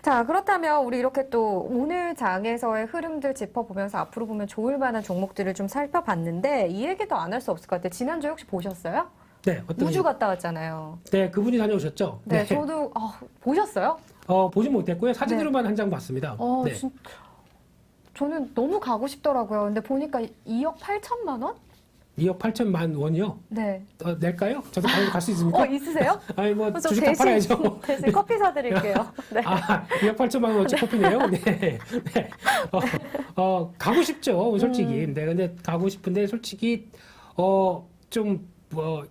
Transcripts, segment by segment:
자, 그렇다면 우리 이렇게 또 오늘 장에서의 흐름들 짚어보면서 앞으로 보면 좋을 만한 종목들을 좀 살펴봤는데 이 얘기도 안 할 수 없을 것 같아요. 지난주에 혹시 보셨어요? 네, 어떤 우주 갔다 왔잖아요. 네, 그분이 다녀오셨죠? 네, 저도 보셨어요? 보진 못했고요. 사진으로만 한 장 봤습니다. 네. 저는 너무 가고 싶더라고요. 근데 보니까 2억 8천만 원? 2억 8천만 원이요? 네. 낼까요? 저도 바로 갈 수 있습니까? 있으세요? 아니, 뭐, 저 주식 다 팔아야죠. 대신 커피 사드릴게요. 네. 2억 8천만 원어치 커피네요? 네. 네. 가고 싶죠, 솔직히. 네, 근데 가고 싶은데, 솔직히,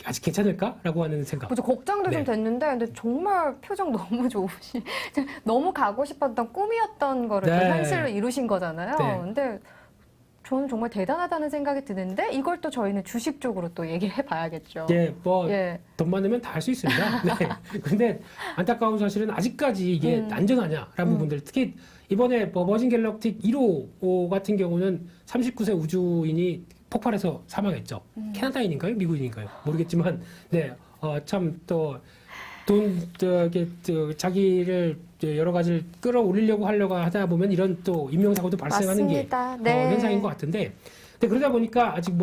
아직 괜찮을까라고 하는 생각. 그죠, 걱정도 좀 됐는데, 근데 정말 표정 너무 좋으시. 너무 가고 싶었던 꿈이었던 거를 또 현실로 이루신 거잖아요. 근데 저는 정말 대단하다는 생각이 드는데 이걸 또 저희는 주식 쪽으로 또 얘기를 해봐야겠죠. 돈 많으면 다 할 수 있습니다. 네. 근데 안타까운 사실은 아직까지 이게 안전하냐라는 부분들, 특히 이번에 버진 갤럭틱 1호 같은 경우는 39세 우주인이 폭발해서 사망했죠. 캐나다인인가요? 미국인인가요? 모르겠지만, 네, 참 또 자기를 여러 가지를 끌어올리려고 하려고 하다 보면 이런 또 인명사고도 발생하는 맞습니다. 게 현상인 것 같은데, 근데 그러다 보니까 아직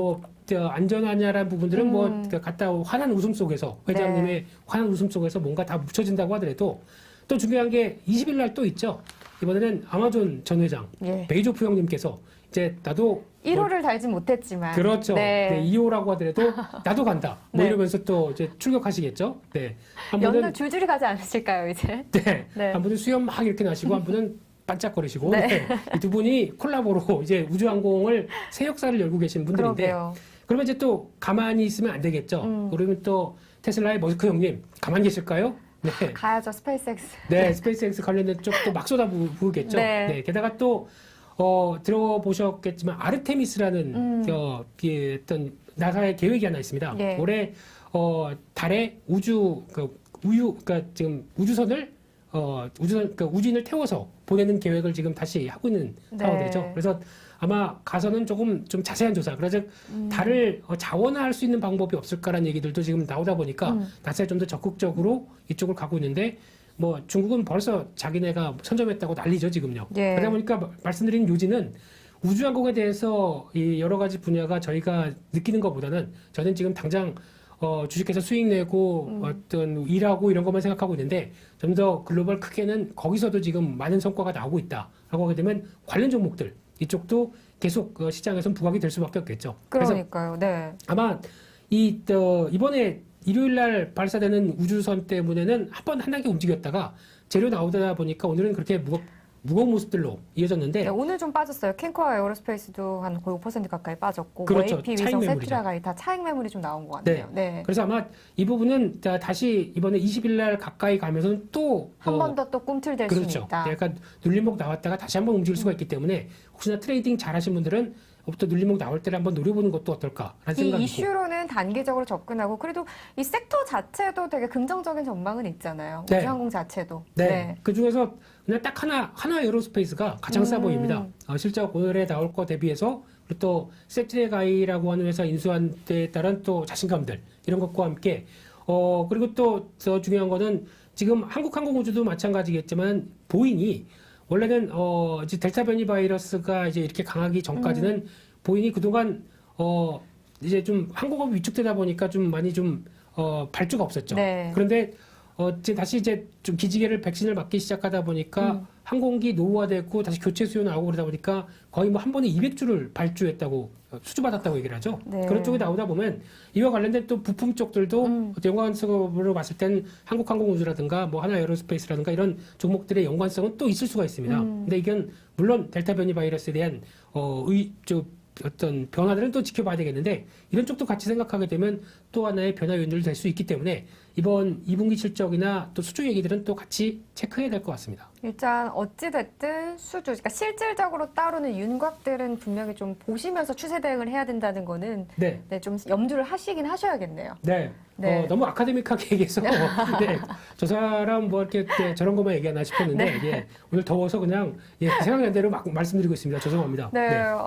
안전하냐라는 부분들은 갔다 환한 웃음 속에서, 회장님의 환한 웃음 속에서 뭔가 다 묻혀진다고 하더라도 또 중요한 게 20일 날 또 있죠. 이번에는 아마존 전 회장, 베이조프 형님께서 이제 나도 1호를 달진 못했지만. 그렇죠. 네, 2호라고 하더라도 나도 간다. 이러면서 또 이제 출격하시겠죠. 네. 한 분은 연말 줄줄이 가지 않으실까요, 이제? 네. 한 분은 수염 막 이렇게 나시고 한 분은 반짝거리시고 이 두 분이 콜라보로 이제 우주항공을 새 역사를 열고 계신 분들인데 그러게요. 그러면 이제 또 가만히 있으면 안 되겠죠. 그러면 또 테슬라의 머스크 형님 가만히 계실까요? 네. 가야죠, 스페이스X. 네, 스페이스X 관련된 쪽도 막 쏟아부으겠죠. 네. 게다가 또 들어보셨겠지만 아르테미스라는 어떤 나사의 계획이 하나 있습니다. 올해 달에 그러니까 지금 우주선을 그러니까 우주인을 태워서 보내는 계획을 지금 다시 하고 있는 상황이죠. 그래서 아마 가서는 좀 자세한 조사, 그래서 달을 자원화할 수 있는 방법이 없을까라는 얘기들도 지금 나오다 보니까 나사에 좀 더 적극적으로 이쪽을 가고 있는데. 중국은 벌써 자기네가 선점했다고 난리죠, 지금요. 그러다 보니까 말씀드린 요지는 우주항공에 대해서 이 여러 가지 분야가 저희가 느끼는 것보다는 저는 지금 당장 주식회사 수익 내고 어떤 일하고 이런 것만 생각하고 있는데 좀 더 글로벌 크게는 거기서도 지금 많은 성과가 나오고 있다라고 하게 되면 관련 종목들 이쪽도 계속 시장에선 부각이 될 수밖에 없겠죠. 그러니까요. 네. 아마 이번에 일요일 날 발사되는 우주선 때문에는 한 단계 움직였다가 재료 나오다 보니까 오늘은 그렇게 무거운 모습들로 이어졌는데 오늘 좀 빠졌어요. 캔코와 에어로스페이스도 한 거의 5% 가까이 빠졌고 그렇죠. AP 위성 세트라가 다 차익 매물이 좀 나온 것 같아요. 네. 그래서 아마 이 부분은 다시 이번에 20일 날 가까이 가면서는 또 한 번 더 또 꿈틀댈 수 있다. 약간 눌림목 나왔다가 다시 한번 움직일 수가 있기 때문에 혹시나 트레이딩 잘하신 분들은 또 눌림목 나올 때를 한번 노려보는 것도 어떨까라는 생각이 이 이슈로는 단기적으로 접근하고 그래도 이 섹터 자체도 되게 긍정적인 전망은 있잖아요. 우주항공 자체도. 그 중에서 그냥 딱 하나 에어로스페이스가 가장 싸 보입니다. 실적 오늘에 나올 거 대비해서 그리고 또 세트레가이라고 하는 회사 인수한 데에 따른 또 자신감들 이런 것과 함께 그리고 또 더 중요한 거는 지금 한국항공우주도 마찬가지겠지만 보잉이 원래는 이제 델타 변이 바이러스가 이제 이렇게 강하기 전까지는 보잉이 그동안 이제 좀 항공업이 위축되다 보니까 좀 많이 발주가 없었죠. 그런데 다시 이제 좀 기지개를 백신을 맞기 시작하다 보니까 항공기 노후화됐고 다시 교체 수요 나오고 그러다 보니까 거의 한 번에 200주를 발주했다고 수주받았다고 얘기를 하죠. 그런 쪽이 나오다 보면 이와 관련된 또 부품 쪽들도 연관성으로 봤을 땐 한국항공우주라든가 하나에어로스페이스라든가 이런 종목들의 연관성은 또 있을 수가 있습니다. 근데 이건 물론 델타 변이 바이러스에 대한 어떤 변화들은 또 지켜봐야 되겠는데 이런 쪽도 같이 생각하게 되면 또 하나의 변화 요인들이 될 수 있기 때문에 이번 2분기 실적이나 또 수주 얘기들은 또 같이 체크해야 될 것 같습니다. 일단 어찌됐든 수주, 그러니까 실질적으로 따르는 윤곽들은 분명히 좀 보시면서 추세 대응을 해야 된다는 거는 좀 염두를 하시긴 하셔야겠네요. 너무 아카데믹하게 얘기해서 저 사람 이렇게 저런 것만 얘기하나 싶었는데 오늘 더워서 그냥 생각난 대로 막 말씀드리고 있습니다. 죄송합니다.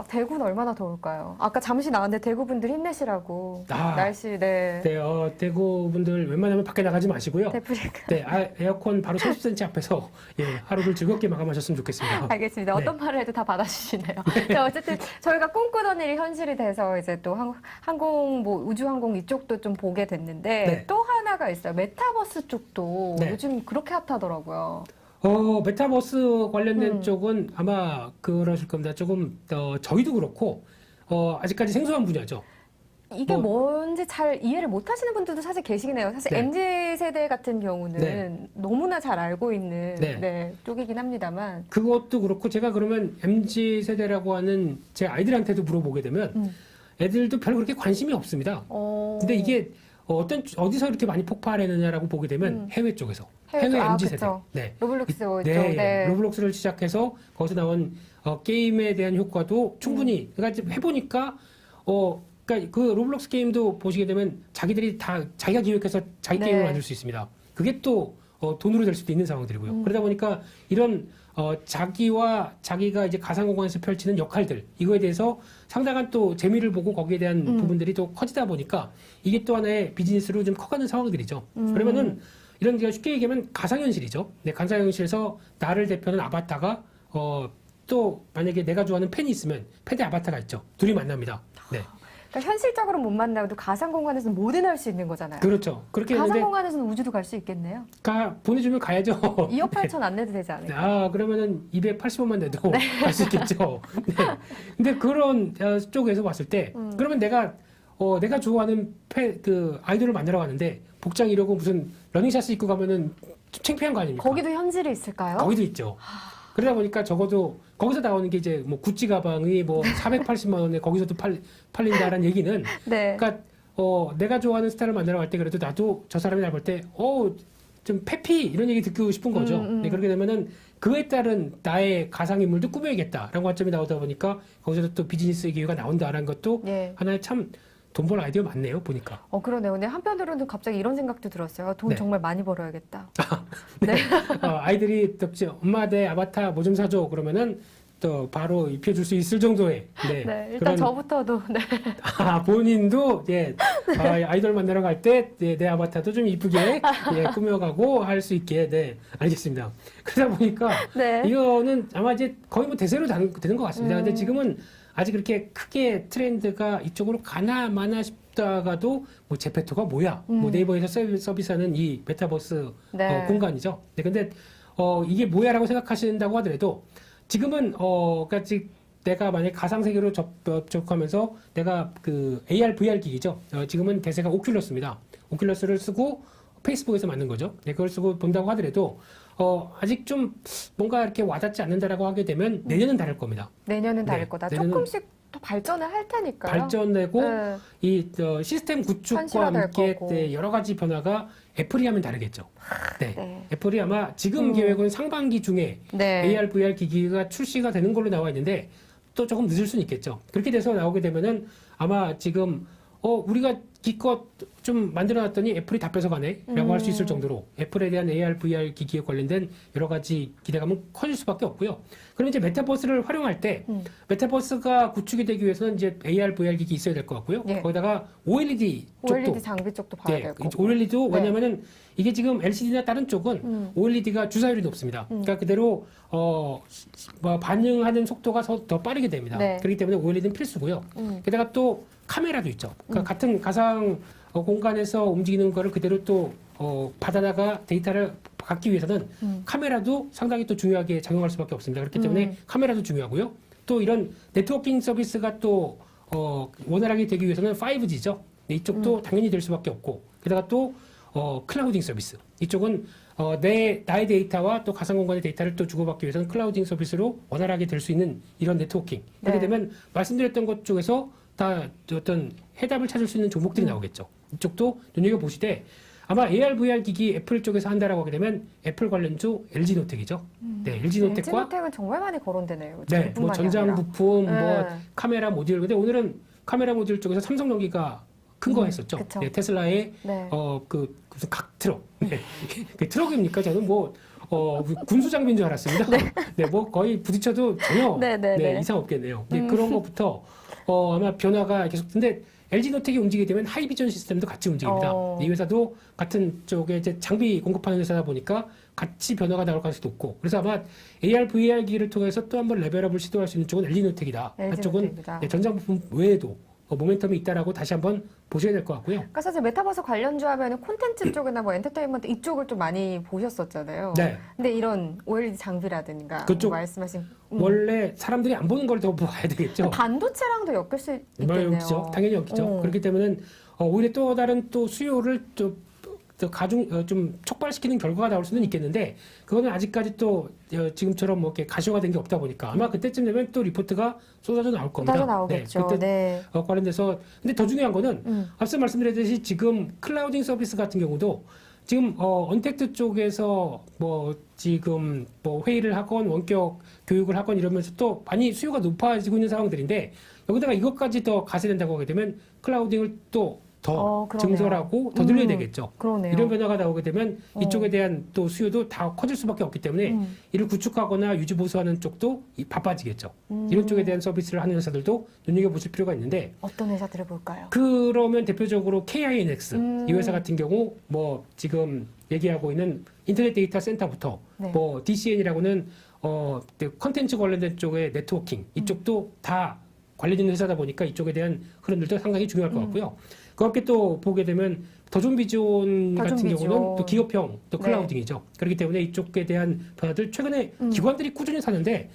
대구는 얼마나 더울까요? 아까 잠시 나왔는데 대구분들 힘내시라고 날씨 네. 대구 분들 웬만하면 밖에 나가지 마시고요. 데프리카. 네, 에어컨 바로 30cm 앞에서 예, 하루를 즐겁게 마감하셨으면 좋겠습니다. 알겠습니다. 어떤 말을 해도 다 받아주시네요. 자, 어쨌든 저희가 꿈꾸던 일이 현실이 돼서 이제 또 항공, 뭐 우주항공 이쪽도 좀 보게 됐는데 네. 또 하나가 있어요. 메타버스 쪽도 네. 요즘 그렇게 핫하더라고요. 메타버스 관련된 쪽은 아마 그러실 겁니다. 조금 저희도 그렇고 아직까지 생소한 분야죠. 이게 뭔지 잘 이해를 못 하시는 분들도 사실 계시긴 해요. 사실 네. MZ세대 같은 경우는 네. 너무나 잘 알고 있는 네. 쪽이긴 합니다만. 그것도 그렇고 제가 그러면 MZ 세대라고 하는 제 아이들한테도 물어보게 되면 애들도 별로 그렇게 관심이 없습니다. 근데 이게 어디서 이렇게 많이 폭발했느냐라고 보게 되면 해외 쪽에서 해외 MZ 세대. 네. 로블록스 쪽. 네. 로블록스를 시작해서 거기서 나온 게임에 대한 효과도 충분히 그러니까 해보니까 그러니까 그 로블록스 게임도 보시게 되면 자기들이 다 자기가 기획해서 자기 네. 게임을 만들 수 있습니다. 그게 또 돈으로 될 수도 있는 상황들이고요. 그러다 보니까 이런 자기가 이제 가상공간에서 펼치는 역할들 이거에 대해서 상당한 또 재미를 보고 거기에 대한 부분들이 또 커지다 보니까 이게 또 하나의 비즈니스로 좀 커가는 상황들이죠. 그러면은 이런 게 쉽게 얘기하면 가상현실이죠. 네, 가상현실에서 나를 대표하는 아바타가 또 만약에 내가 좋아하는 팬이 있으면 팬의 아바타가 있죠. 둘이 만납니다. 네. 그러니까 현실적으로 못 만나도 가상공간에서는 뭐든 할 수 있는 거잖아요. 그렇죠. 그렇게 했는데 가상공간에서는 우주도 갈 수 있겠네요. 보내주면 가야죠. 2억 8천 안 내도 되지 않을까? 그러면은 280원만 내도 갈 수 있겠죠. 네. 근데 그런 쪽에서 봤을 때 그러면 내가 좋아하는 아이돌을 만나러 가는데 복장 이러고 무슨 러닝샷을 입고 가면은 좀 창피한 거 아닙니까? 거기도 현실이 있을까요? 거기도 있죠. 그러다 보니까 적어도 거기서 나오는 게 이제 뭐 구찌 가방이 뭐 480만 원에 거기서도 팔린다라는 얘기는 네. 그러니까 내가 좋아하는 스타를 만나러 갈 때 그래도 나도 저 사람이 날 볼 때 좀 페피 이런 얘기 듣고 싶은 거죠. 네, 그렇게 되면은 그에 따른 나의 가상인물도 꾸며야겠다라는 관점이 나오다 보니까 거기서도 또 비즈니스 기회가 나온다라는 것도 네. 하나의 참 돈 벌 아이디어 많네요, 보니까. 그러네요. 근데 한편으로는 갑자기 이런 생각도 들었어요. 돈 네. 정말 많이 벌어야겠다. 네. 아이들이 또 엄마 내 아바타 뭐 좀 사줘 그러면은 또 바로 입혀줄 수 있을 정도의 네, 일단 저부터도 네. 본인도 아이돌 만나러 갈 때 내 아바타도 좀 이쁘게 꾸며가고 할 수 있게 알겠습니다. 그러다 보니까 네. 이거는 아마 이제 거의 뭐 대세로 되는 것 같습니다. 근데 지금은 아직 그렇게 크게 트렌드가 이쪽으로 가나 마나 싶다가도 뭐 제페토가 뭐야? 뭐 네이버에서 서비스하는 이 메타버스 네. 공간이죠. 네, 근데 이게 뭐야라고 생각하신다고 하더라도 지금은 그러니까 내가 만약 가상 세계로 접촉하면서 내가 그 AR, VR 기기죠. 지금은 대세가 오큘러스입니다. 오큘러스를 쓰고 페이스북에서 만든 거죠. 네, 그걸 쓰고 본다고 하더라도 아직 좀 뭔가 이렇게 와닿지 않는다라고 하게 되면 내년은 다를 겁니다. 내년은 다를 네, 거다. 내년은 조금씩 더 발전을 할 테니까요. 발전되고 네. 이 시스템 구축과 현실화될 함께 거고. 여러 가지 변화가 애플이 하면 다르겠죠. 네. 네. 애플이 아마 지금 계획은 상반기 중에 네. AR, VR 기기가 출시가 되는 걸로 나와 있는데 또 조금 늦을 수는 있겠죠. 그렇게 돼서 나오게 되면은 아마 지금 우리가 기껏 좀 만들어놨더니 애플이 다 뺏어가네라고 할 수 있을 정도로 애플에 대한 AR, VR 기기에 관련된 여러 가지 기대감은 커질 수밖에 없고요. 그럼 이제 메타버스를 활용할 때 메타버스가 구축이 되기 위해서는 이제 AR, VR 기기 있어야 될 것 같고요. 예. 거기다가 OLED 쪽도 OLED 장비 쪽도 봐야 될 거고. OLED도 네. 왜냐면은 이게 지금 LCD나 다른 쪽은 OLED가 주사율이 높습니다. 그러니까 그대로 반응하는 속도가 더 빠르게 됩니다. 네. 그렇기 때문에 OLED는 필수고요. 게다가 또 카메라도 있죠. 그러니까 같은 가상 공간에서 움직이는 거를 그대로 또 받아다가 데이터를 갖기 위해서는 카메라도 상당히 또 중요하게 작용할 수밖에 없습니다. 그렇기 때문에 카메라도 중요하고요. 또 이런 네트워킹 서비스가 또 원활하게 되기 위해서는 5G죠. 이쪽도 당연히 될 수밖에 없고 게다가 또 클라우딩 서비스 이쪽은 나의 데이터와 또 가상 공간의 데이터를 또 주고받기 위해서는 클라우딩 서비스로 원활하게 될 수 있는 이런 네트워킹 그렇게 네. 되면 말씀드렸던 것 쪽에서 다 어떤 해답을 찾을 수 있는 종목들이 나오겠죠. 이쪽도 눈여겨보시되 아마 AR, VR 기기 애플 쪽에서 한다라고 하게 되면 애플 관련주 LG노텍이죠. 네, LG노텍과 LG노텍은 정말 많이 거론되네요. 네, 뭐 저뿐만이 전장 아니라. 부품, 뭐 네. 카메라 모듈. 근데 오늘은 카메라 모듈 쪽에서 삼성전기가 큰 거 했었죠. 그쵸. 네, 테슬라의 네. 무슨 각 트럭. 네. 그 트럭입니까? 저는 뭐 군수 장비인 줄 알았습니다. 네, 뭐 거의 부딪혀도 전혀 네, 네, 네. 이상 없겠네요. 네, 그런 것부터 아마 변화가 계속. 근데 LG노텍이 움직이게 되면 하이비전 시스템도 같이 움직입니다. 이 회사도 같은 쪽에 이제 장비 공급하는 회사다 보니까 같이 변화가 나올 가능성이 높고, 그래서 아마 AR, VR 기기를 통해서 또 한번 레벨업을 시도할 수 있는 쪽은 LG노텍이다. 한쪽은 전장부품 외에도 모멘텀이 있다라고 다시 한번 보셔야 될 것 같고요. 그러니까 사실 메타버스 관련주 하면 콘텐츠 쪽이나 뭐 엔터테인먼트 이쪽을 좀 많이 보셨었잖아요. 네. 근데 이런 OLED 장비라든가 그쪽 말씀하신 원래 사람들이 안 보는 걸 더 봐야 되겠죠. 반도체랑도 엮일 수 있겠네요. 엮이죠. 당연히 엮이죠. 그렇기 때문에 오히려 또 다른 또 수요를 좀 좀 촉발시키는 결과가 나올 수는 있겠는데, 그거는 아직까지 또 지금처럼 뭐 이렇게 가시화가 된 게 없다 보니까 아마 그때쯤 되면 또 리포트가 쏟아져 나올 겁니다. 쏟아져 나오겠죠. 그때 관련돼서. 근데 더 중요한 거는 앞서 말씀드렸듯이 지금 클라우딩 서비스 같은 경우도 지금 언택트 쪽에서 뭐 지금 뭐 회의를 하건 원격 교육을 하건 이러면서 또 많이 수요가 높아지고 있는 상황들인데, 여기다가 이것까지 더 가세된다고 하게 되면 클라우딩을 또 더 증설하고 더 늘려야 되겠죠. 그러네요. 이런 변화가 나오게 되면 이쪽에 대한 또 수요도 다 커질 수밖에 없기 때문에 이를 구축하거나 유지 보수하는 쪽도 바빠지겠죠. 이런 쪽에 대한 서비스를 하는 회사들도 눈여겨보실 필요가 있는데, 어떤 회사들을 볼까요? 그러면 대표적으로 KINX 이 회사 같은 경우 뭐 지금 얘기하고 있는 인터넷 데이터 센터부터 뭐 DCN이라고는 컨텐츠 관련된 쪽의 네트워킹 이쪽도 다 관련된 회사다 보니까 이쪽에 대한 흐름들도 상당히 중요할 것 같고요. 그렇게 또 보게 되면 더존비존 같은 경우는 또 기업형 또 클라우딩이죠. 그렇기 때문에 이쪽에 대한 변화들 최근에 기관들이 꾸준히 사는데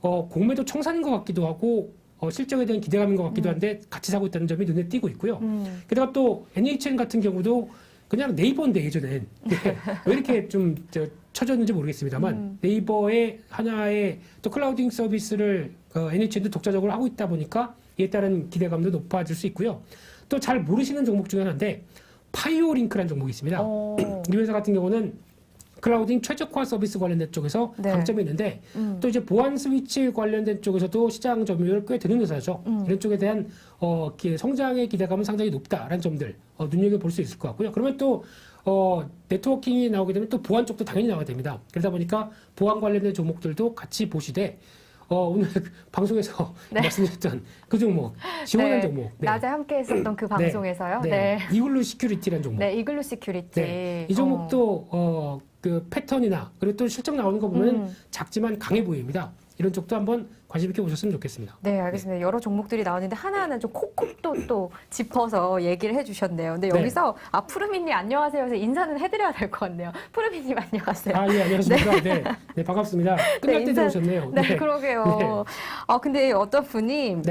공매도 청산인 것 같기도 하고 실적에 대한 기대감인 것 같기도 한데 같이 사고 있다는 점이 눈에 띄고 있고요. 게다가 또 NHN 같은 경우도 그냥 네이버인데 예전엔 왜 이렇게 좀 쳐졌는지 모르겠습니다만 네이버의 하나의 또 클라우딩 서비스를 NHN도 독자적으로 하고 있다 보니까 이에 따른 기대감도 높아질 수 있고요. 또 잘 모르시는 종목 중에 하나인데 파이오링크라는 종목이 있습니다. 이 회사 같은 경우는 클라우딩 최적화 서비스 관련된 쪽에서 강점이 있는데 또 이제 보안 스위치 관련된 쪽에서도 시장 점유율 꽤 되는 회사죠. 이런 쪽에 대한 성장의 기대감은 상당히 높다라는 점들 눈여겨볼 수 있을 것 같고요. 그러면 또 네트워킹이 나오게 되면 또 보안 쪽도 당연히 나와야 됩니다. 그러다 보니까 보안 관련된 종목들도 같이 보시되 오늘 방송에서 말씀드렸던 그 종목, 지원한 종목. 낮에 함께 했었던 그 방송에서요. 이글루 시큐리티라는 종목. 이글루 시큐리티. 이 종목도 그 패턴이나 그리고 또 실적 나오는 거 보면 작지만 강해 보입니다. 이런 쪽도 한번 관심 있게 보셨으면 좋겠습니다. 네, 알겠습니다. 여러 종목들이 나오는데 하나하나 좀 콕콕 또 짚어서 얘기를 해주셨네요. 근데 여기서 푸르미님 안녕하세요 해서 인사는 해드려야 될 것 같네요. 푸르미님 안녕하세요. 예, 안녕하십니까. 네, 반갑습니다. 끝날 때 들어오셨네요. 네, 그러게요. 근데 어떤 분이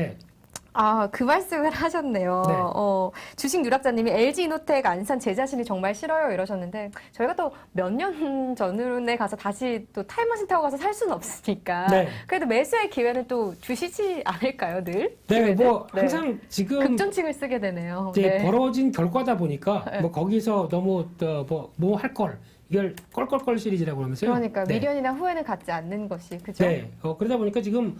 그 말씀을 하셨네요. 주식 유락자님이 LG이노텍 안산 제 자신이 정말 싫어요 이러셨는데, 저희가 또 몇 년 전에 가서 다시 또 타임머신 타고 가서 살 수는 없으니까 그래도 매수의 기회는 또 주시지 않을까요, 늘? 네, 뭐 항상 지금 극존칭을 쓰게 되네요. 이제 벌어진 결과다 보니까 뭐 거기서 너무 뭐 할 걸 이걸 껄껄껄 시리즈라고 하면서요. 그러니까 미련이나 후회는 갖지 않는 것이 그죠? 그러다 보니까 지금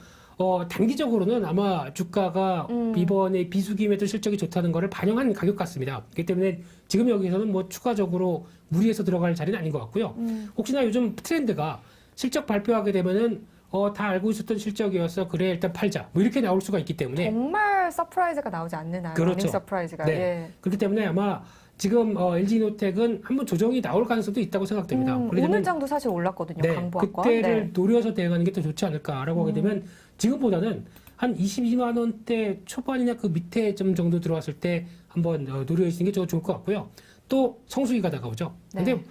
단기적으로는 아마 주가가 이번에 비수기 매도 실적이 좋다는 것을 반영한 가격 같습니다. 그렇기 때문에 지금 여기서는 뭐 추가적으로 무리해서 들어갈 자리는 아닌 것 같고요. 혹시나 요즘 트렌드가 실적 발표하게 되면은 다 알고 있었던 실적이어서 그래 일단 팔자 뭐 이렇게 나올 수가 있기 때문에 정말 서프라이즈가 나오지 않는 한 그렇죠. 서프라이즈가 그렇기 때문에 아마 지금 LG이노텍은 한번 조정이 나올 가능성도 있다고 생각됩니다. 오늘 장도 사실 올랐거든요. 강보학과. 그때를 노려서 대응하는 게 더 좋지 않을까라고 하게 되면 지금보다는 한 22만 원대 초반이나 그 밑에 점 정도 들어왔을 때 한번 노려주시는 게 좋을 것 같고요. 또 성수기가 다가오죠. 근데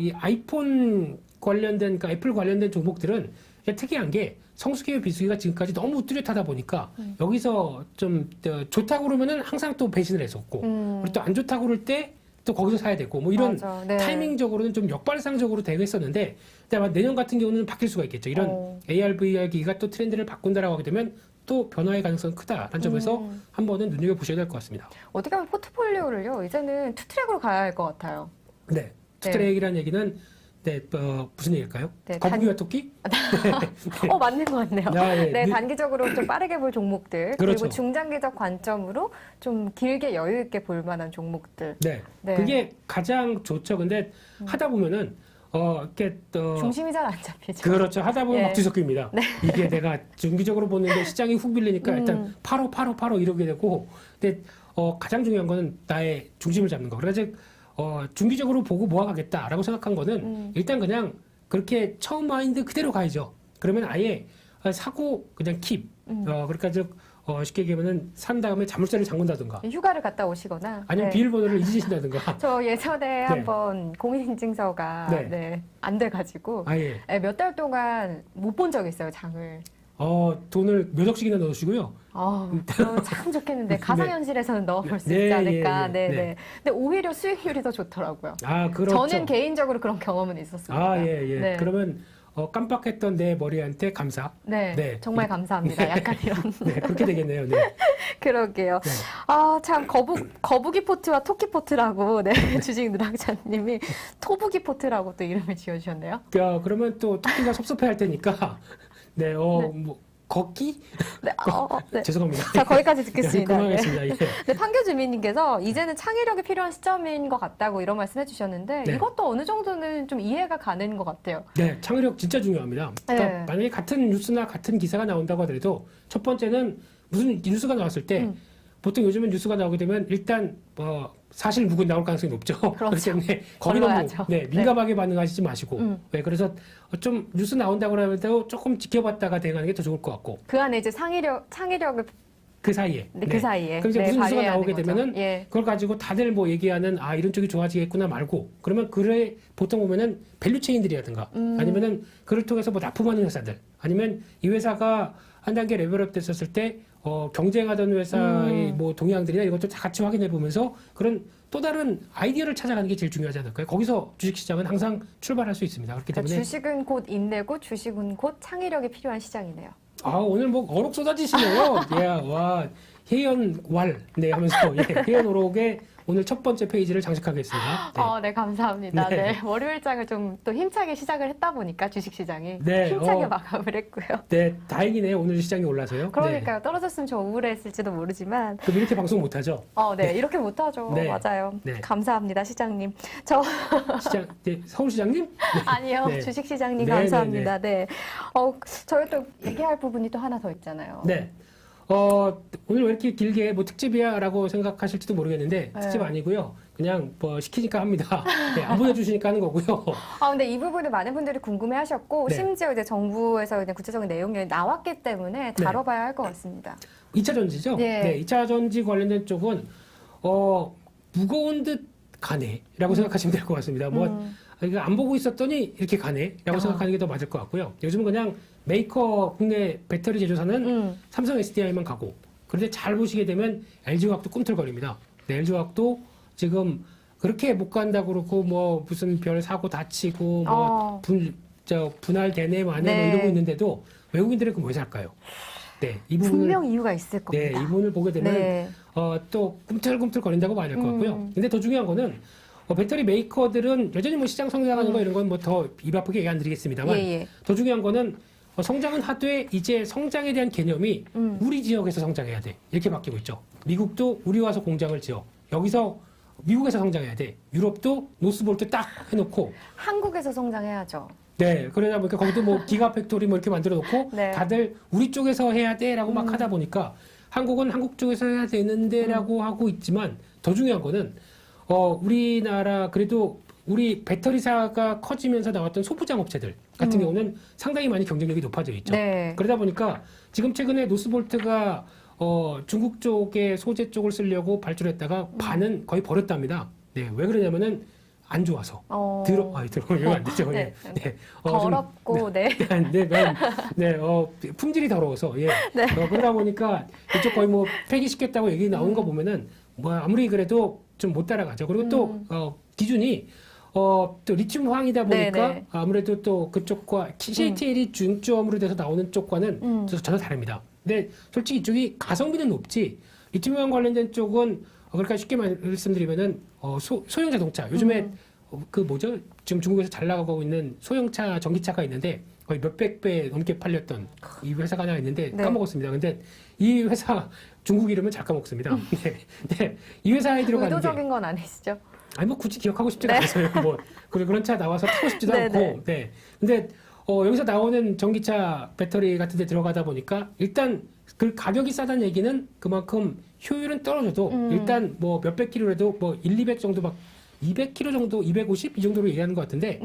이 아이폰 관련된, 그러니까 애플 관련된 종목들은 특이한 게 성수기와 비수기가 지금까지 너무 뚜렷하다 보니까 여기서 좀 좋다고 그러면은 항상 또 배신을 했었고 그리고 또 안 좋다고 그럴 때 또 거기서 사야 되고 뭐 이런 타이밍적으로는 좀 역발상적으로 대응했었는데 아마 내년 같은 경우는 바뀔 수가 있겠죠. 이런 AR, VR 기기가 또 트렌드를 바꾼다라고 하게 되면 또 변화의 가능성이 크다라는 점에서 한 번은 눈여겨보셔야 될 것 같습니다. 어떻게 하면 포트폴리오를요, 이제는 투트랙으로 가야 할 것 같아요. 네. 투트랙이라는 얘기는 무슨 얘기일까요? 거북이와 토끼? 맞는 것 같네요. 단기적으로 좀 빠르게 볼 종목들, 그리고 중장기적 관점으로 좀 길게 여유 있게 볼 만한 종목들. 그게 가장 좋죠. 근데 하다 보면은 이렇게 중심이 잘 안 잡히죠. 그렇죠. 하다 보면 막 뒤섞입니다. 이게 내가 중기적으로 보는데 시장이 훅 밀리니까 일단 팔어 이러게 되고, 근데 가장 중요한 거는 나의 중심을 잡는 거. 그래서 중기적으로 보고 모아가겠다라고 생각한 거는 일단 그냥 그렇게 처음 마인드 그대로 가야죠. 그러면 아예 사고 그냥 킵. 그러니까 즉 쉽게 얘기하면은 산 다음에 자물쇠를 잠근다든가. 휴가를 갔다 오시거나. 아니면 네. 비밀번호를 잊으신다든가. 저 예전에 네. 한번 공인인증서가 네. 네, 안 돼가지고 아예. 몇 달 동안 못 본 적이 있어요, 장을. 돈을 몇 억씩이나 넣으시고요. 그럼 참 좋겠는데 가상현실에서는 넣어볼 수 네, 있지 않을까. 예, 네, 네. 네. 근데 오히려 수익률이 더 좋더라고요. 그렇죠. 저는 개인적으로 그런 경험은 있었습니다. 예. 네. 그러면 깜빡했던 내 머리한테 감사. 네, 네. 정말 감사합니다. 약간 이런. 네, 그렇게 되겠네요. 네. 그러게요. 네. 참 거북이 포트와 토끼 포트라고 네, 주식 누락자님이 토북이 포트라고 또 이름을 지어주셨네요. 그러면 또 토끼가 섭섭해할 테니까 네, 뭐 걷기? 네, 네. 죄송합니다. 자, 거기까지 듣겠습니다. 그만하겠습니다. 예. 네, 판교 주민님께서 이제는 창의력이 필요한 시점인 것 같다고 이런 말씀 해주셨는데 네. 이것도 어느 정도는 좀 이해가 가는 것 같아요. 네, 창의력 진짜 중요합니다. 그러니까 네. 만약에 같은 뉴스나 같은 기사가 나온다고 하더라도 첫 번째는 무슨 뉴스가 나왔을 때 보통 요즘은 뉴스가 나오게 되면 일단 사실 무근 나올 가능성이 높죠. 그렇기 때문에 거기 너무 걸러야죠. 민감하게 반응하시지 마시고 네, 그래서 좀 뉴스 나온다고 하더라도 조금 지켜봤다가 대응하는 게 더 좋을 것 같고 그 안에 이제 창의력을 그 사이에 네, 그 사이에 그럼 이제 무슨 뉴스가 발휘해야 나오게 하는 거죠. 되면은 예. 그걸 가지고 다들 뭐 얘기하는 이런 쪽이 좋아지겠구나 말고 그러면 글에 보통 보면은 밸류 체인들이라든가 아니면은 그를 통해서 뭐 납품하는 회사들 아니면 이 회사가 한 단계 레벨업 됐었을 때 경쟁하던 회사의 뭐 동향들이나 이것도 다 같이 확인해 보면서 그런 또 다른 아이디어를 찾아가는 게 제일 중요하지 않을까요? 거기서 주식시장은 항상 출발할 수 있습니다. 그렇기 때문에 주식은 곧 인내고 주식은 곧 창의력이 필요한 시장이네요. 오늘 뭐 어록 쏟아지시네요. 예, 와 혜연왈 네 하면서 혜연 오록의 오늘 첫 번째 페이지를 장식하겠습니다. 네. 네, 감사합니다. 네. 네, 월요일장을 좀 또 힘차게 시작을 했다 보니까 주식시장이 네, 힘차게 마감을 했고요. 네, 다행이네요. 오늘 시장이 올라서요. 그러니까요. 떨어졌으면 저 우울했을지도 모르지만 그럼 이렇게 방송 못하죠? 네, 이렇게 못하죠. 네. 맞아요. 네. 감사합니다, 시장님. 서울시장님? 아니요, 네. 주식시장님 네, 감사합니다. 네. 저희 또 얘기할 부분이 또 하나 더 있잖아요. 네. 오늘 왜 이렇게 길게 뭐 특집이야라고 생각하실지도 모르겠는데 네. 특집 아니고요. 그냥 뭐 시키니까 합니다. 네, 안 보내주시니까 하는 거고요. 근데 이 부분을 많은 분들이 궁금해하셨고 네. 심지어 이제 정부에서 그냥 구체적인 내용이 나왔기 때문에 다뤄봐야 할 것 같습니다. 2차 전지죠? 네. 네, 2차 전지 관련된 쪽은 무거운 듯 가네라고 생각하시면 될 것 같습니다. 이거 안 보고 있었더니 이렇게 가네라고 생각하는 게 더 맞을 것 같고요. 요즘은 그냥 메이커 국내 배터리 제조사는 삼성 SDI만 가고 그런데 잘 보시게 되면 LG화학도 꿈틀거립니다. 네, LG화학도 지금 그렇게 못 간다고 그러고 뭐 무슨 별 사고 다치고 뭐 분할 되네 마네 네. 뭐 이러고 있는데도 외국인들은 그럼 왜 살까요? 네, 이 부분을 분명 이유가 있을 겁니다. 네, 이 부분을 보게 되면 네. 또 꿈틀꿈틀 거린다고 봐야 될 것 같고요. 근데 더 중요한 거는 배터리 메이커들은 여전히 뭐 시장 성장하는 거 이런 건 뭐 더 입 아프게 얘기 안 드리겠습니다만 예. 더 중요한 거는 성장은 하되 이제 성장에 대한 개념이 우리 지역에서 성장해야 돼. 이렇게 바뀌고 있죠. 미국도 우리 와서 공장을 지어. 여기서 미국에서 성장해야 돼. 유럽도 노스볼트 딱 해놓고 한국에서 성장해야죠. 네, 그러다 보니까 거기도 뭐 기가 팩토리 뭐 이렇게 만들어 놓고 네. 다들 우리 쪽에서 해야 돼라고 막 하다 보니까 한국은 한국 쪽에서 해야 되는데라고 하고 있지만 더 중요한 거는 우리나라 그래도 우리 배터리사가 커지면서 나왔던 소부장 업체들 같은 경우는 상당히 많이 경쟁력이 높아져 있죠. 네. 그러다 보니까 지금 최근에 노스볼트가 중국 쪽의 소재 쪽을 쓰려고 발주했다가 반은 거의 버렸답니다. 네, 왜 그러냐면은 안 좋아서 들어오면 안 되죠. 네. 네. 더럽고 네. 품질이 더러워서 네. 그러다 보니까 이쪽 거의 뭐 폐기시켰다고 얘기 나오는 거 보면은 뭐 아무리 그래도 좀 못 따라가죠. 그리고 또 기준이 또 리튬 황이다 보니까 네네. 아무래도 또 그쪽과 CATL이 중점으로 돼서 나오는 쪽과는 전혀 다릅니다. 근데 솔직히 이쪽이 가성비는 높지 리튬 황 관련된 쪽은 그러니까 쉽게 말씀드리면은 소형 자동차 요즘에 그 뭐죠? 지금 중국에서 잘 나가고 있는 소형차 전기차가 있는데 거의 몇백 배 넘게 팔렸던 이 회사가 하나 있는데 네. 까먹었습니다. 근데 이 회사 중국 이름은 잘 까먹습니다. 네. 이 회사에 들어가는 게 의도적인 건 아니시죠? 아니 뭐 굳이 기억하고 싶지가 않아서요. 뭐 그런 차 나와서 타고 싶지도 네네. 않고. 네. 근데 여기서 나오는 전기차 배터리 같은 데 들어가다 보니까 일단 그 가격이 싸다는 얘기는 그만큼 효율은 떨어져도 일단 뭐 몇백 킬로라도 뭐 1, 200 정도 막 200km 정도, 250 이 정도로 얘기하는 것 같은데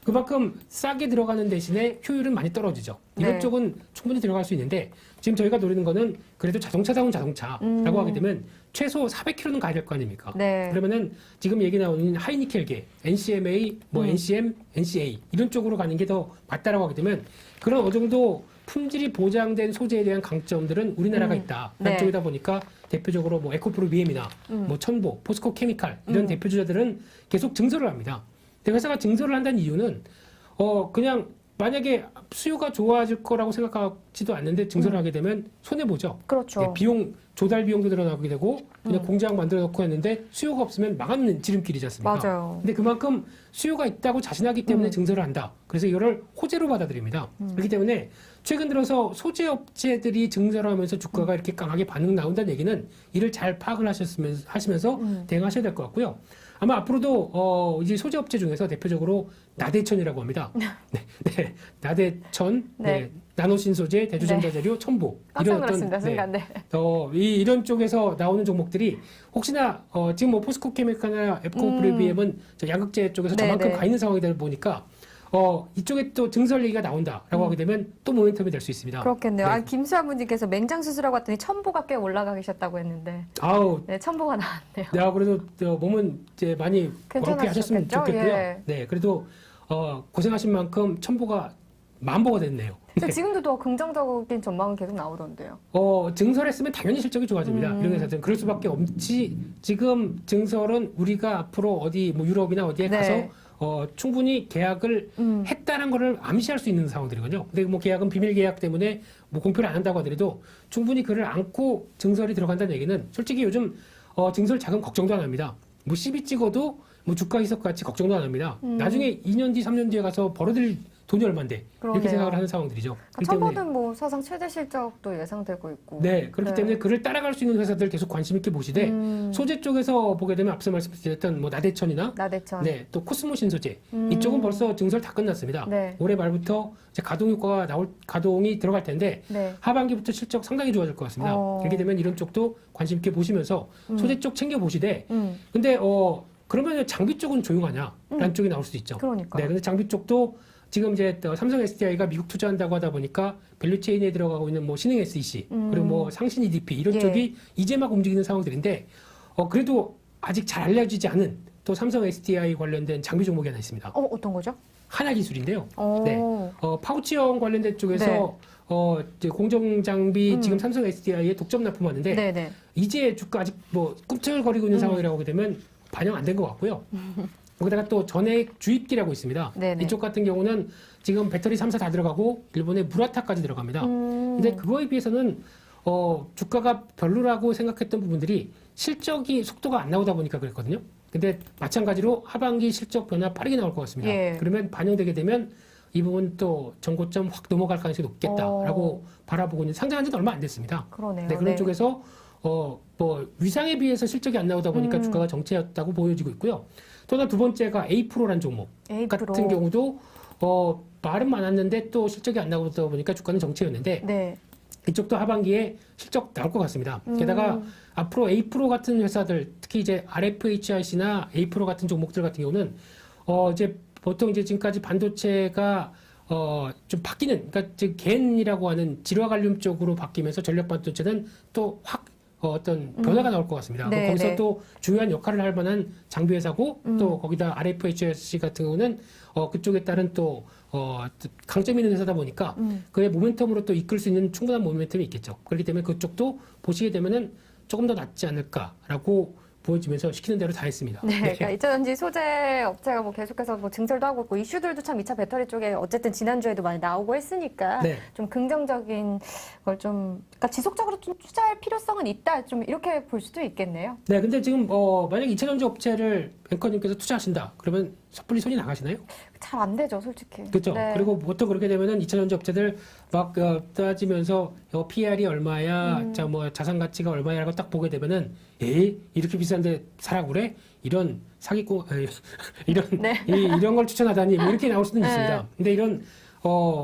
그만큼 싸게 들어가는 대신에 효율은 많이 떨어지죠. 이런 네. 쪽은 충분히 들어갈 수 있는데 지금 저희가 노리는 거는 그래도 자동차다운 자동차라고 하게 되면 최소 400km는 가야 될 거 아닙니까? 네. 그러면은 지금 얘기 나오는 하이니켈계, NCMA, 뭐 NCM, NCA 이런 쪽으로 가는 게 더 맞다라고 하게 되면 그런 어느 정도 품질이 보장된 소재에 대한 강점들은 우리나라가 있다. 네. 쪽이다 보니까 대표적으로 뭐 에코프로 BM이나 뭐 천보, 포스코 케미칼 이런 대표 주자들은 계속 증설을 합니다. 근데 회사가 증설을 한다는 이유는 그냥 만약에 수요가 좋아질 거라고 생각하지도 않는데 증설을 하게 되면 손해 보죠. 그렇죠. 네, 비용 조달 비용도 늘어나게 되고 그냥 공장 만들어 놓고 했는데 수요가 없으면 망하는 지름길이지 않습니까? 맞아요. 근데 그만큼 수요가 있다고 자신하기 때문에 증설을 한다. 그래서 이거를 호재로 받아들입니다. 그렇기 때문에 최근 들어서 소재 업체들이 증설하면서 주가가 이렇게 강하게 반응 나온다는 얘기는 이를 잘 파악을 하시면서 대응하셔야 될 것 같고요. 아마 앞으로도 이제 소재 업체 중에서 대표적으로 나대천이라고 합니다. 네, 나대천, 네. 나노신 소재, 대주전자 재료, 첨보 깜짝 놀랐습니다. 순간. 네. 이런 쪽에서 나오는 종목들이 혹시나 지금 뭐 포스코 케미칼이나 에코프로비엠은 양극재 쪽에서 네, 저만큼 네. 가 있는 상황이다 보니까 이쪽에 또 증설 얘기가 나온다라고 하게 되면 또 모멘텀이 될 수 있습니다. 그렇겠네요. 네. 김수환 분님께서 맹장 수술하고 왔더니 첨보가 꽤 올라가 계셨다고 했는데 아우, 네, 첨보가 나왔네요. 내가 그래도 몸은 이제 많이 완쾌 하셨으면 괜찮으셨겠죠? 좋겠고요. 예. 네, 그래도 고생하신 만큼 첨보가 만보가 됐네요. 근데 지금도 더 긍정적인 전망은 계속 나오던데요. 증설했으면 당연히 실적이 좋아집니다. 이런 회사들은 그럴 수밖에 없지. 지금 증설은 우리가 앞으로 어디 뭐 유럽이나 어디에 네. 가서 충분히 계약을 했다는 거를 암시할 수 있는 상황들이거든요. 근데 뭐 계약은 비밀 계약 때문에 뭐 공표를 안 한다고 하더라도 충분히 그를 안고 증설이 들어간다는 얘기는 솔직히 요즘 증설 자금 걱정도 안 합니다. 뭐 시비 찍어도 뭐 주가 희석 같이 걱정도 안 합니다. 나중에 2년 뒤, 3년 뒤에 가서 벌어들 돈이 얼만데 그러네요. 이렇게 생각을 하는 상황들이죠. 그렇기 첨보는 뭐 사상 최대 실적도 예상되고 있고. 네, 그렇기 네. 때문에 그를 따라갈 수 있는 회사들 계속 관심 있게 보시되 소재 쪽에서 보게 되면 앞서 말씀드렸던 뭐 나대천이나 나대천. 네, 또 코스모 신소재 이쪽은 벌써 증설 다 끝났습니다. 네. 올해 말부터 이제 가동 효과가 가동이 들어갈 텐데 네. 하반기부터 실적 상당히 좋아질 것 같습니다. 그렇게 되면 이런 쪽도 관심 있게 보시면서 소재 쪽 챙겨 보시되 근데 그러면 장비 쪽은 조용하냐라는 쪽이 나올 수도 있죠. 그러니까. 네, 근데 장비 쪽도 지금 이제 삼성 SDI가 미국 투자한다고 하다 보니까 밸류체인에 들어가고 있는 뭐 신흥 SEC 그리고 뭐 상신 EDP 이런 예. 쪽이 이제 막 움직이는 상황들인데 그래도 아직 잘 알려지지 않은 또 삼성 SDI 관련된 장비 종목이 하나 있습니다. 어떤 거죠? 하나기술인데요. 오. 네, 파우치형 관련된 쪽에서 네. 이제 공정 장비 지금 삼성 SDI에 독점 납품하는데 네네. 이제 주가 아직 뭐 꿈틀거리고 있는 상황이라고 하게 되면 반영 안 된 것 같고요. 거기다가 또 전액 주입기라고 있습니다. 네네. 이쪽 같은 경우는 지금 배터리 3사 다 들어가고 일본의 무라타까지 들어갑니다. 근데 그거에 비해서는 주가가 별로라고 생각했던 부분들이 실적이 속도가 안 나오다 보니까 그랬거든요. 근데 마찬가지로 하반기 실적 변화 빠르게 나올 것 같습니다. 예. 그러면 반영되게 되면 이 부분 또 전고점 확 넘어갈 가능성이 높겠다라고 바라보고 있는 상장한 지도 얼마 안 됐습니다. 그러네요. 네, 그런 쪽에서 뭐 위상에 비해서 실적이 안 나오다 보니까 주가가 정체였다고 보여지고 있고요. 또 하나 두 번째가 에이프로란 종목 에이프로. 같은 경우도 말은 많았는데 또 실적이 안 나오다 보니까 주가는 정체였는데 네. 이쪽도 하반기에 실적 나올 것 같습니다. 게다가 앞으로 에이프로 같은 회사들 특히 이제 RFHIC나 에이프로 같은 종목들 같은 경우는 이제 보통 이제 지금까지 반도체가 좀 바뀌는 그러니까 즉 겐이라고 하는 질화 관련 쪽으로 바뀌면서 전력 반도체는 또 확 어떤 변화가 나올 것 같습니다. 네, 거기서 네. 또 중요한 역할을 할 만한 장비 회사고 또 거기다 RFHC 같은 경우는 그쪽에 따른 또 강점 있는 회사다 보니까 그의 모멘텀으로 또 이끌 수 있는 충분한 모멘텀이 있겠죠. 그렇기 때문에 그쪽도 보시게 되면은 조금 더 낫지 않을까라고 보여지면서 시키는 대로 다 했습니다. 네, 그러니까 2차전지 소재 업체가 뭐 계속해서 뭐 증설도 하고 있고 이슈들도 참 2차 배터리 쪽에 어쨌든 지난주에도 많이 나오고 했으니까 네. 좀 긍정적인 걸 좀 그러니까 지속적으로 좀 투자할 필요성은 있다 좀 이렇게 볼 수도 있겠네요. 네, 근데 지금 만약 2차전지 업체를 앵커님께서 투자하신다 그러면 섣불리 손이 나가시나요? 잘 안 되죠, 솔직히. 그렇죠. 네. 그리고 보통 그렇게 되면은 2차전지 업체들 막 따지면서 PR이 얼마야, 뭐 자산 가치가 얼마야라고 딱 보게 되면은 이렇게 비싼데 사라고 그래? 이런 사기꾼 이런 네. 이런 걸 추천하다니 뭐 이렇게 나올 수는 네. 있습니다. 근데 이런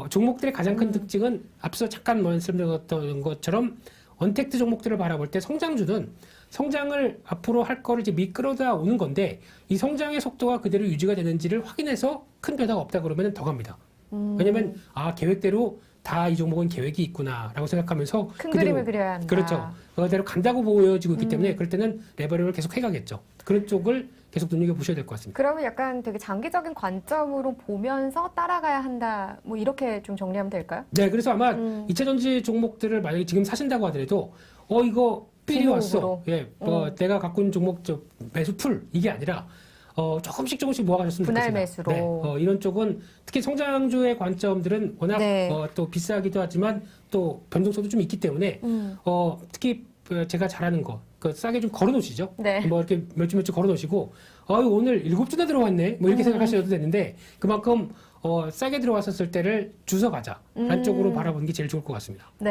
종목들의 가장 큰 특징은 앞서 잠깐 말씀드렸던 것처럼 언택트 종목들을 바라볼 때 성장주는 성장을 앞으로 할 거를 이제 미끌어다 오는 건데 이 성장의 속도가 그대로 유지가 되는지를 확인해서 큰 변화가 없다 그러면 더 갑니다. 왜냐면 계획대로 다 이 종목은 계획이 있구나라고 생각하면서 큰 그림을 그려야 한다. 그렇죠. 그대로 간다고 보여지고 있기 때문에 그럴 때는 레버리를 계속 해가겠죠. 그런 쪽을 계속 눈여겨보셔야 될 것 같습니다. 그러면 약간 되게 장기적인 관점으로 보면서 따라가야 한다. 뭐 이렇게 좀 정리하면 될까요? 네, 그래서 아마 2차 전지 종목들을 만약에 지금 사신다고 하더라도 이거 필이 왔어. 예, 내가 갖고 있는 종목 매수풀 이게 아니라 조금씩 모아가셨으면 분할 좋겠습니다. 매수로. 네, 이런 쪽은 특히 성장주의 관점들은 워낙 네. 또 비싸기도 하지만 또 변동성도 좀 있기 때문에 특히 제가 잘하는 거 싸게 좀 걸어놓으시죠. 네. 뭐 이렇게 몇 주 걸어놓으시고 오늘 7주나 들어왔네. 뭐 이렇게 생각하셔도 되는데 그만큼 싸게 들어왔었을 때를 주워 가자. 라는 쪽으로 바라보는 게 제일 좋을 것 같습니다. 네.